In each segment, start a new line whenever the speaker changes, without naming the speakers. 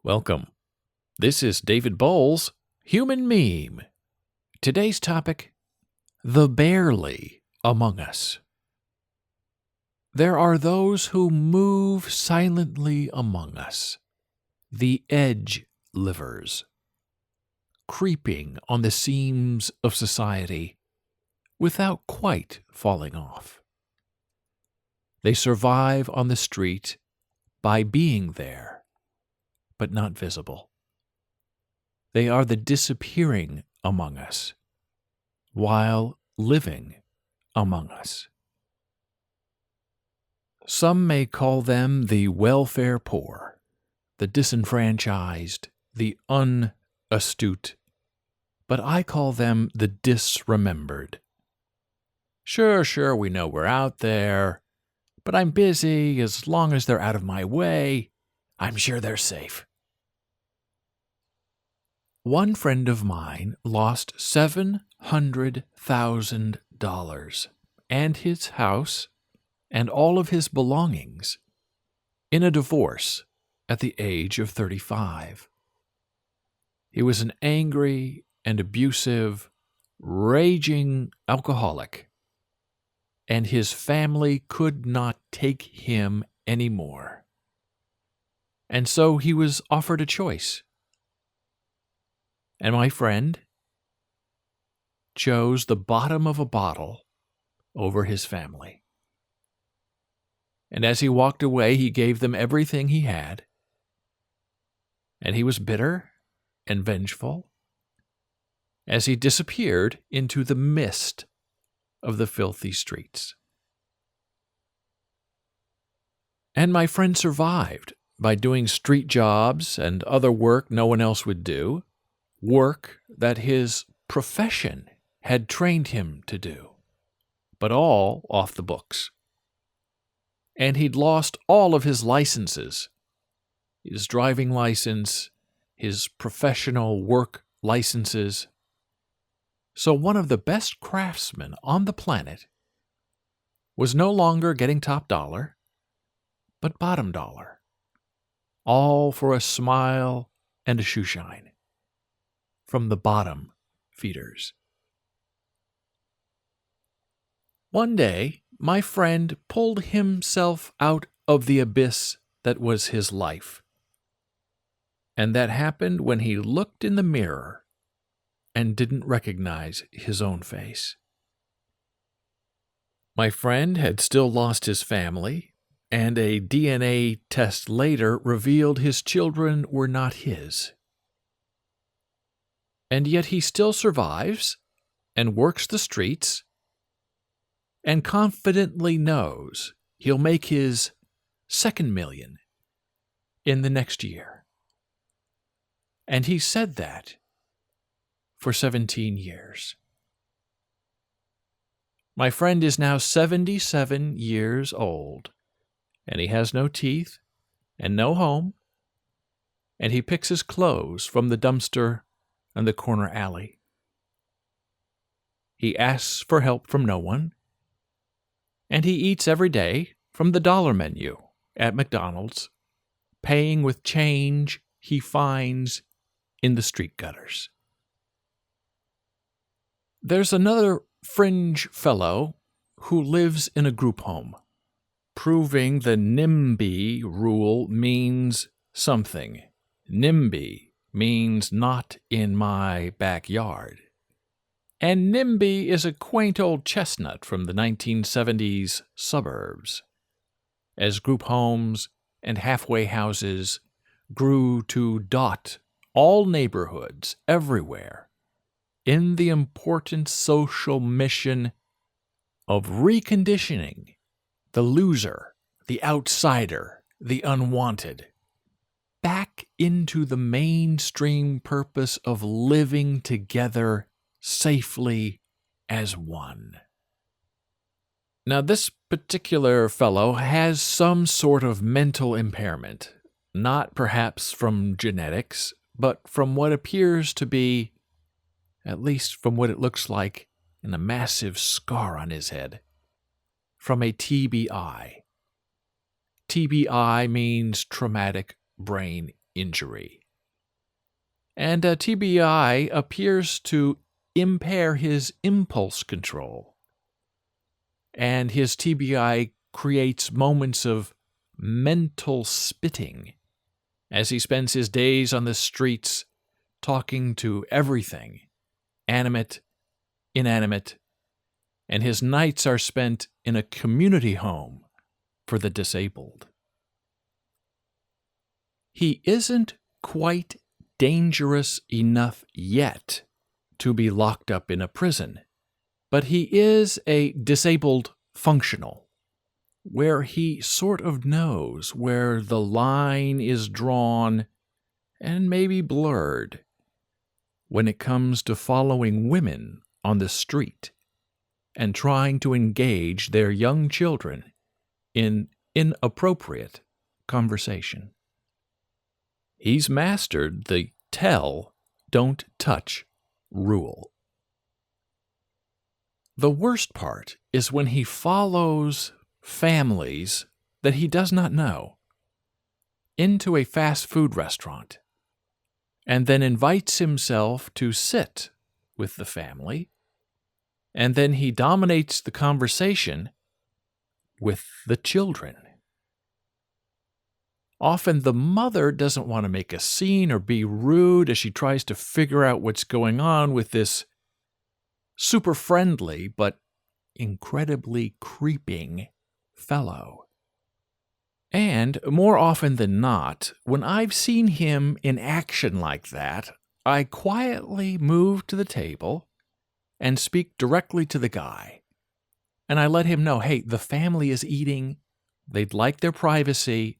Welcome. This is David Boles, Human Meme. Today's topic, the barely among us. There are those who move silently among us, the edge livers, creeping on the seams of society without quite falling off. They survive on the street by being there, but not visible. They are the disappearing among us, while living among us. Some may call them the welfare poor, the disenfranchised, the unastute, but I call them the disremembered. Sure, we know we're out there, but I'm busy. As long as they're out of my way, I'm sure they're safe. One friend of mine lost $700,000 and his house and all of his belongings in a divorce at the age of 35. He was an angry and abusive, raging alcoholic, and his family could not take him anymore. And so he was offered a choice. And my friend chose the bottom of a bottle over his family. And as he walked away, he gave them everything he had. And he was bitter and vengeful as he disappeared into the mist of the filthy streets. And my friend survived by doing street jobs and other work no one else would do, work that his profession had trained him to do, but all off the books. And he'd lost all of his licenses, his driving license, his professional work licenses. So one of the best craftsmen on the planet was no longer getting top dollar, but bottom dollar, all for a smile and a shoe shine from the bottom feeders. One day, my friend pulled himself out of the abyss that was his life. And that happened when he looked in the mirror and didn't recognize his own face. My friend had still lost his family, and a DNA test later revealed his children were not his. And yet he still survives and works the streets and confidently knows he'll make his second million in the next year. And he said that for 17 years. My friend is now 77 years old, and he has no teeth and no home, and he picks his clothes from the dumpster in the corner alley. He asks for help from no one, and he eats every day from the dollar menu at McDonald's, paying with change he finds in the street gutters. There's another fringe fellow who lives in a group home, proving the NIMBY rule means something. NIMBY means not in my backyard. And NIMBY is a quaint old chestnut from the 1970s suburbs, as group homes and halfway houses grew to dot all neighborhoods everywhere in the important social mission of reconditioning the loser, the outsider, the unwanted, back into the mainstream purpose of living together safely as one. Now, this particular fellow has some sort of mental impairment, not perhaps from genetics, but from what appears to be, at least from what it looks like, in a massive scar on his head, from a TBI. TBI means traumatic brain injury. And TBI appears to impair his impulse control. And his TBI creates moments of mental spitting as he spends his days on the streets talking to everything, animate, inanimate, and his nights are spent in a community home for the disabled. He isn't quite dangerous enough yet to be locked up in a prison, but he is a disabled functional, where he sort of knows where the line is drawn and maybe blurred when it comes to following women on the street and trying to engage their young children in inappropriate conversation. He's mastered the tell, don't touch rule. The worst part is when he follows families that he does not know into a fast food restaurant and then invites himself to sit with the family, and then he dominates the conversation with the children. Often the mother doesn't want to make a scene or be rude as she tries to figure out what's going on with this super friendly but incredibly creeping fellow. And more often than not, when I've seen him in action like that, I quietly move to the table and speak directly to the guy. And I let him know, hey, the family is eating, they'd like their privacy,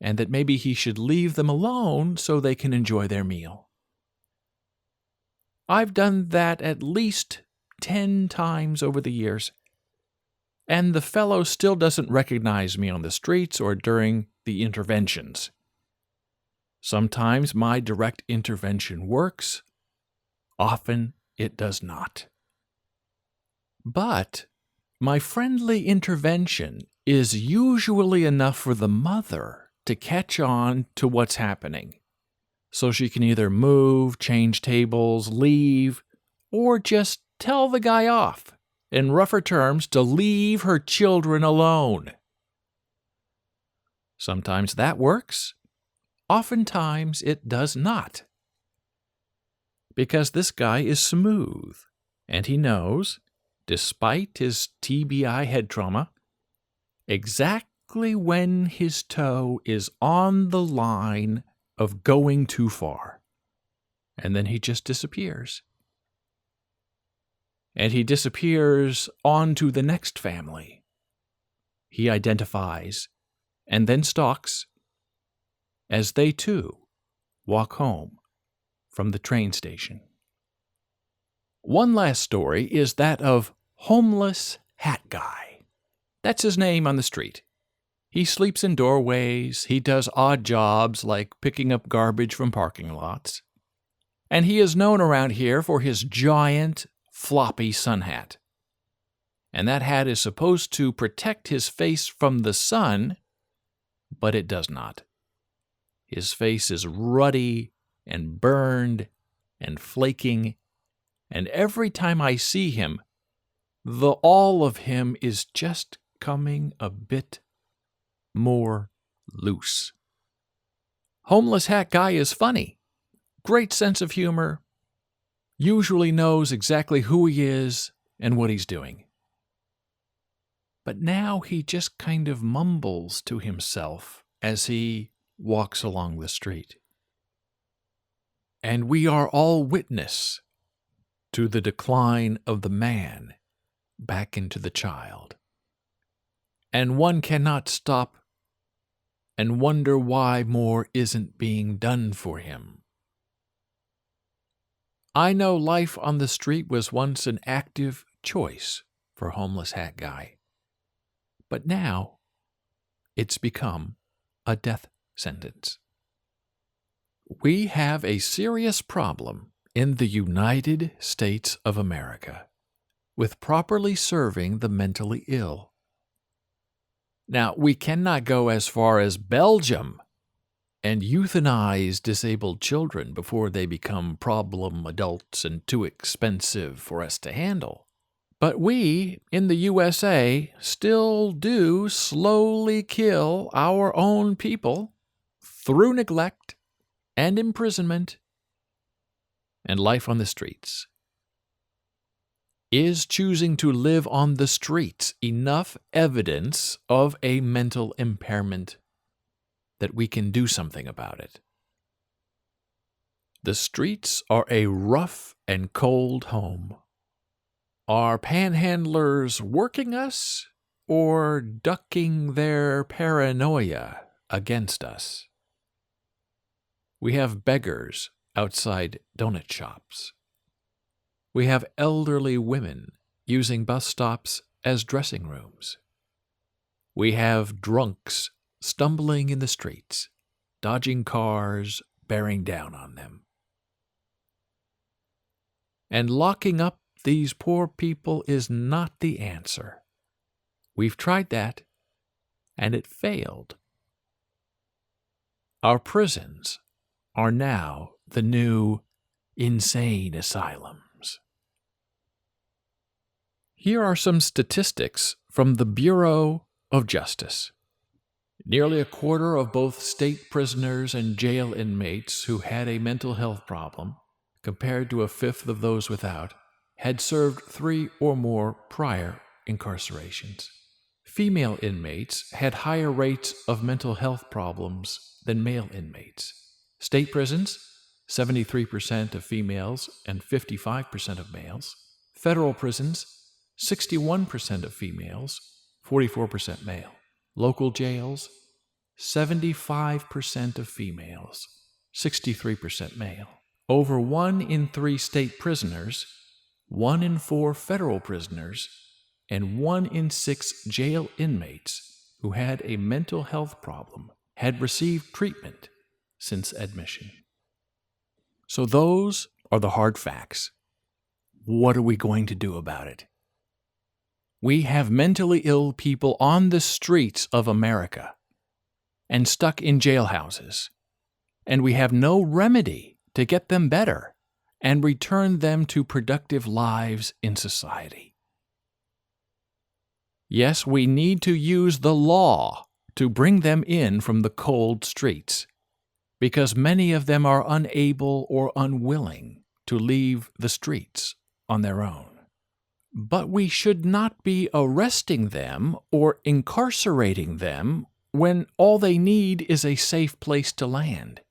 and that maybe he should leave them alone so they can enjoy their meal. I've done that at least 10 times over the years, and the fellow still doesn't recognize me on the streets or during the interventions. Sometimes my direct intervention works, often it does not. But my friendly intervention is usually enough for the mother to catch on to what's happening, so she can either move, change tables, leave, or just tell the guy off, in rougher terms, to leave her children alone. Sometimes that works. Oftentimes it does not. Because this guy is smooth, and he knows, despite his TBI head trauma, exactly when his toe is on the line of going too far. And then he just disappears. And he disappears onto the next family. He identifies and then stalks as they too walk home from the train station. One last story is that of Homeless Hat Guy. That's his name on the street. He sleeps in doorways, he does odd jobs like picking up garbage from parking lots, and he is known around here for his giant, floppy sun hat. And that hat is supposed to protect his face from the sun, but it does not. His face is ruddy and burned and flaking, and every time I see him, the all of him is just coming a bit more loose. Homeless Hat Guy is funny. Great sense of humor. Usually knows exactly who he is and what he's doing. But now he just kind of mumbles to himself as he walks along the street. And we are all witness to the decline of the man back into the child. And one cannot stop and wonder why more isn't being done for him. I know life on the street was once an active choice for Homeless Hat Guy, but now it's become a death sentence. We have a serious problem in the United States of America with properly serving the mentally ill. Now, we cannot go as far as Belgium and euthanize disabled children before they become problem adults and too expensive for us to handle. But we, in the USA, still do slowly kill our own people through neglect and imprisonment and life on the streets. Is choosing to live on the streets enough evidence of a mental impairment that we can do something about it? The streets are a rough and cold home. Are panhandlers working us or ducking their paranoia against us? We have beggars outside donut shops. We have elderly women using bus stops as dressing rooms. We have drunks stumbling in the streets, dodging cars, bearing down on them. And locking up these poor people is not the answer. We've tried that, and it failed. Our prisons are now the new insane asylums. Here are some statistics from the Bureau of Justice. Nearly a quarter of both state prisoners and jail inmates who had a mental health problem, compared to a fifth of those without, had served 3 or more prior incarcerations. Female inmates had higher rates of mental health problems than male inmates. State prisons, 73% of females and 55% of males. Federal prisons, 61% of females, 44% male. Local jails, 75% of females, 63% male. Over 1 in 3 state prisoners, 1 in 4 federal prisoners, and 1 in 6 jail inmates who had a mental health problem had received treatment since admission. So those are the hard facts. What are we going to do about it? We have mentally ill people on the streets of America and stuck in jailhouses, and we have no remedy to get them better and return them to productive lives in society. Yes, we need to use the law to bring them in from the cold streets, because many of them are unable or unwilling to leave the streets on their own. But we should not be arresting them or incarcerating them when all they need is a safe place to land,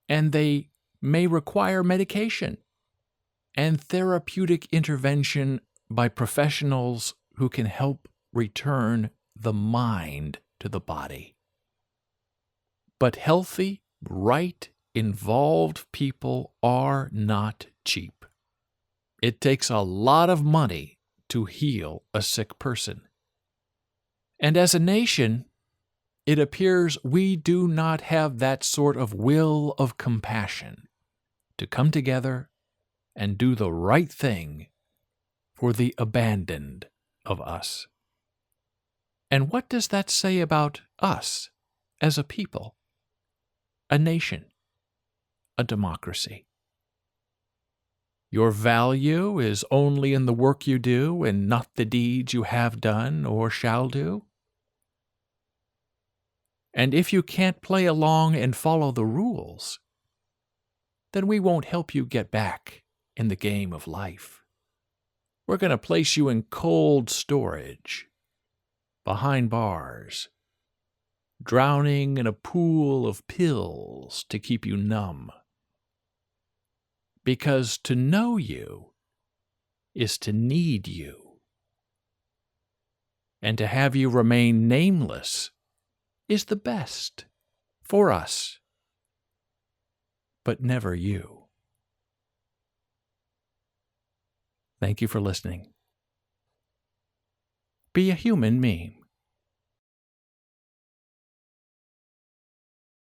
and they may require medication and therapeutic intervention by professionals who can help return the mind to the body. But healthy, right, involved people are not cheap. It takes a lot of money to heal a sick person. And as a nation, it appears we do not have that sort of will of compassion to come together and do the right thing for the abandoned of us. And what does that say about us as a people, a nation, a democracy? Your value is only in the work you do and not the deeds you have done or shall do? And if you can't play along and follow the rules, then we won't help you get back in the game of life. We're going to place you in cold storage, behind bars, drowning in a pool of pills to keep you numb. Because to know you is to need you. And to have you remain nameless is the best for us, but never you. Thank you for listening. Be a human me.